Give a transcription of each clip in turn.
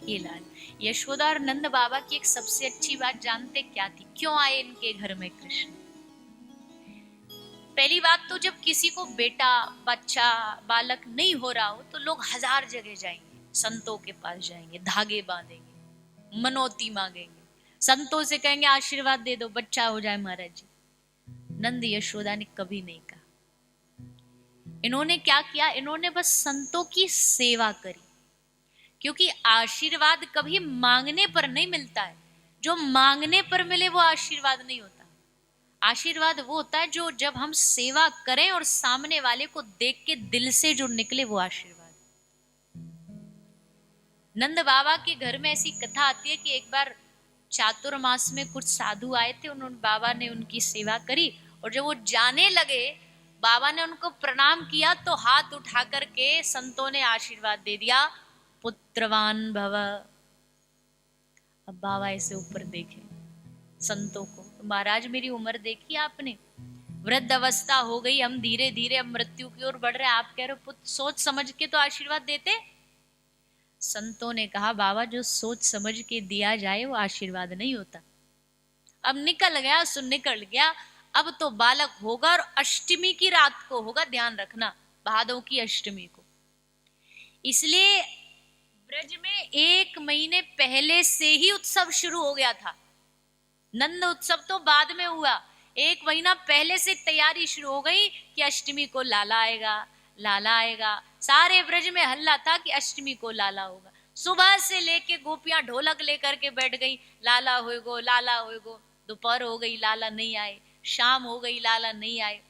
ये लाल। यशोदा और नंद बाबा की एक सबसे अच्छी बात जानते क्या थी, क्यों आए इनके घर में कृष्ण? पहली बात तो जब किसी को बेटा, बच्चा, बालक नहीं हो रहा हो तो लोग हजार जगह जाएंगे, संतों के पास जाएंगे, धागे बांधेंगे, मनौती मांगेंगे, संतों से कहेंगे आशीर्वाद दे दो बच्चा हो जाए महाराज जी। नंद यशोदा ने कभी नहीं कहा। इन्होंने क्या किया, इन्होंने बस संतों की सेवा करी। क्योंकि आशीर्वाद कभी मांगने पर नहीं मिलता है, जो मांगने पर मिले वो आशीर्वाद नहीं होता। आशीर्वाद वो होता है जो जब हम सेवा करें और सामने वाले को देख के दिल से जो निकले, वो आशीर्वाद। नंद बाबा के घर में ऐसी कथा आती है कि एक बार चातुर्मास में कुछ साधु आए थे, उन्होंने बाबा ने उनकी सेवा करी और जब वो जाने लगे, बाबा ने उनको प्रणाम किया तो हाथ उठा करके संतों ने आशीर्वाद दे दिया, पुत्रवान भव। अब बाबा ऐसे ऊपर देखे संतों को, तो महाराज मेरी उम्र देखी आपने, वृद्ध अवस्था हो गई, हम धीरे धीरे अब मृत्यु की ओर बढ़ रहे हैं, आप कह रहे हो पुत्र, सोच समझ के तो आशीर्वाद देते। संतों ने कहा बाबा जो सोच समझ के दिया जाए वो आशीर्वाद नहीं होता। अब निकल गया सो निकल गया, अब तो बालक होगा और अष्टमी की रात को होगा, ध्यान रखना, भादों की अष्टमी को। इसलिए ब्रज में 1 महीने पहले से ही उत्सव शुरू हो गया था। नंद उत्सव तो बाद में हुआ, 1 महीना पहले से तैयारी शुरू हो गई कि अष्टमी को लाला आएगा, लाला आएगा। सारे ब्रज में हल्ला था कि अष्टमी को लाला होगा। सुबह से लेके गोपियां ढोलक लेकर के बैठ गई, लाला होएगो, लाला होएगो। दोपहर हो गई, लाला नहीं आए, शाम हो गई, लाला नहीं आए।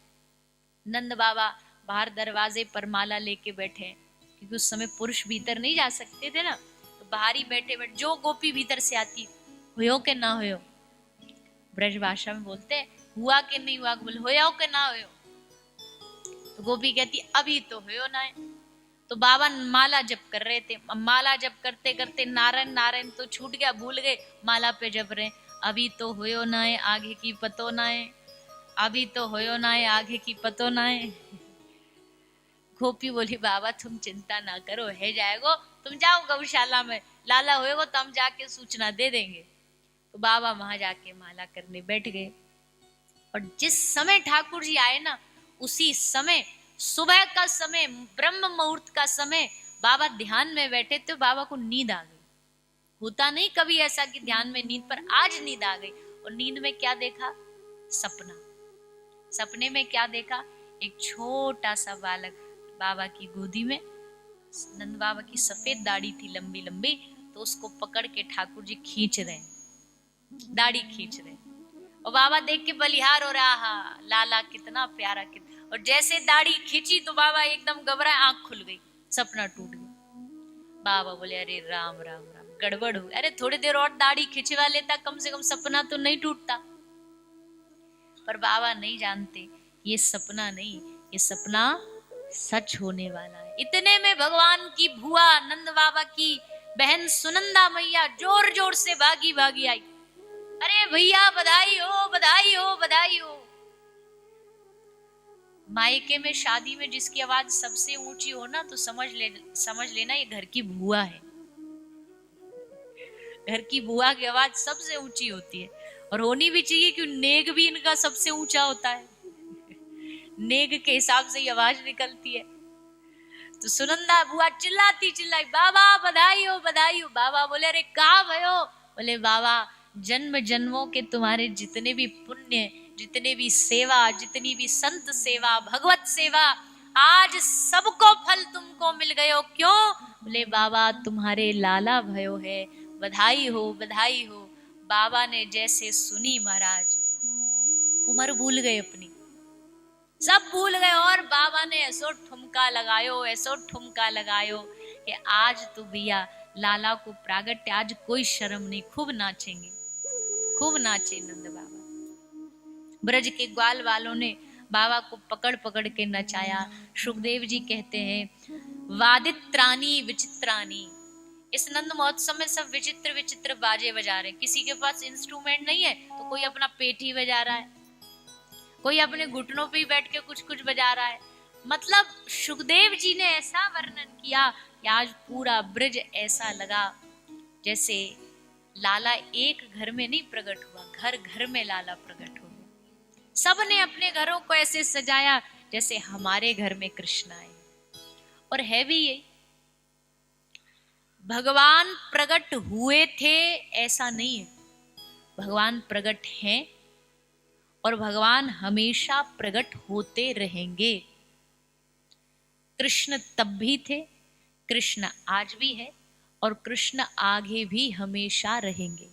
नंद बाबा बाहर दरवाजे पर माला लेके बैठे, क्योंकि उस समय पुरुष भीतर नहीं जा सकते थे ना, तो बाहर ही बैठे बैठे जो गोपी भीतर से आती, हुयो के ना हुयो, ब्रज भाषा में बोलते हैं, हुआ के नहीं हुआ, बोले होयो के ना होयो, तो गोपी कहती अभी तो होयो ना है। तो बाबा माला जप कर रहे थे, माला जप करते करते नारायण नारायण तो छूट गया, भूल गए, माला पे जप रहे, अभी तो होयो ना है, आगे की पतो ना है, अभी तो होयो ना है, आगे की पतो ना है। गोपी बोली बाबा तुम चिंता ना करो, है जाएगो, तुम जाओ गौशाला में, लाला होएगो तो हम जाके सूचना दे देंगे। तो बाबा वहां जाके माला करने बैठ गए। और जिस समय ठाकुर जी आए ना, उसी समय सुबह का समय, ब्रह्म मुहूर्त का समय, बाबा ध्यान में बैठे थे, बाबा को नींद आ गई। होता नहीं कभी ऐसा कि ध्यान में नींद, पर आज नींद आ गई। और नींद में क्या देखा, सपना। सपने में क्या देखा, एक छोटा सा बालक बाबा की गोदी में, नंद बाबा की सफेद दाढ़ी थी लंबी लंबी, तो उसको पकड़ के ठाकुर जी खींच रहे, दाढ़ी खींच रहे, और बाबा देख के बलिहार हो रहा, हा लाला कितना प्यारा, कितना। और जैसे दाढ़ी खींची तो बाबा एकदम घबराए, आंख खुल गई, सपना टूट गया। बाबा बोले अरे राम राम राम, गड़बड़ हो, अरे थोड़ी देर और दाढ़ी खिंचवा लेता, कम से कम सपना तो नहीं टूटता। पर बाबा नहीं जानते ये सपना नहीं, ये सपना सच होने वाला है। इतने में भगवान की भुआ नंद बाबा की बहन सुनंदा मैया जोर जोर से भागी भागी आई, अरे भैया बधाई हो, बधाई हो, बधाई हो। मायके में शादी में जिसकी आवाज सबसे ऊंची हो ना, तो समझ लेना ये घर की बुआ है। घर की बुआ की आवाज सबसे ऊंची होती है, और होनी भी चाहिए, क्यों, नेग भी इनका सबसे ऊंचा होता है। नेग के हिसाब से ही आवाज निकलती है। तो सुनंदा बुआ चिल्लाती चिल्लाई, बाबा बधाई हो, बधाई हो। बाबा बोले अरे कहाँ भयो? बोले बाबा जन्म जन्मों के तुम्हारे जितने भी पुण्य, जितने भी सेवा, जितनी भी संत सेवा, भगवत सेवा, आज सबको फल तुमको मिल गयो। क्यों? बोले बाबा तुम्हारे लाला भयो है, बधाई हो, बधाई हो। बाबा ने जैसे सुनी महाराज, उम्र भूल गए अपनी, सब भूल गए, और बाबा ने ऐसो ठुमका लगायो, ऐसो ठुमका लगायो कि आज तो भैया लाला को प्रागट्य, आज कोई शर्म नहीं, खूब नाचेंगे, खूब नाचे नंद बाबा। ब्रज के ग्वाल वालों ने बाबा को पकड़ पकड़ के नचाया। सुखदेव जी कहते हैं वादित्रानी विचित्रानी, इस नंद महोत्सव में सब विचित्र विचित्र बाजे बजा रहे हैं। किसी के पास इंस्ट्रूमेंट नहीं है तो कोई अपना पेटी बजा रहा है, कोई अपने घुटनों पे ही बैठ के कुछ कुछ बजा रहा है। मतलब सुखदेव जी ने ऐसा वर्णन किया कि आज पूरा ब्रज ऐसा लगा जैसे लाला एक घर में नहीं प्रकट हुआ, घर घर में लाला प्रकट हो गया। सबने अपने घरों को ऐसे सजाया जैसे हमारे घर में कृष्ण आए। और है भी यही, भगवान प्रकट हुए थे ऐसा नहीं है, भगवान प्रकट हैं और भगवान हमेशा प्रकट होते रहेंगे। कृष्ण तब भी थे, कृष्ण आज भी है और कृष्ण आगे भी हमेशा रहेंगे।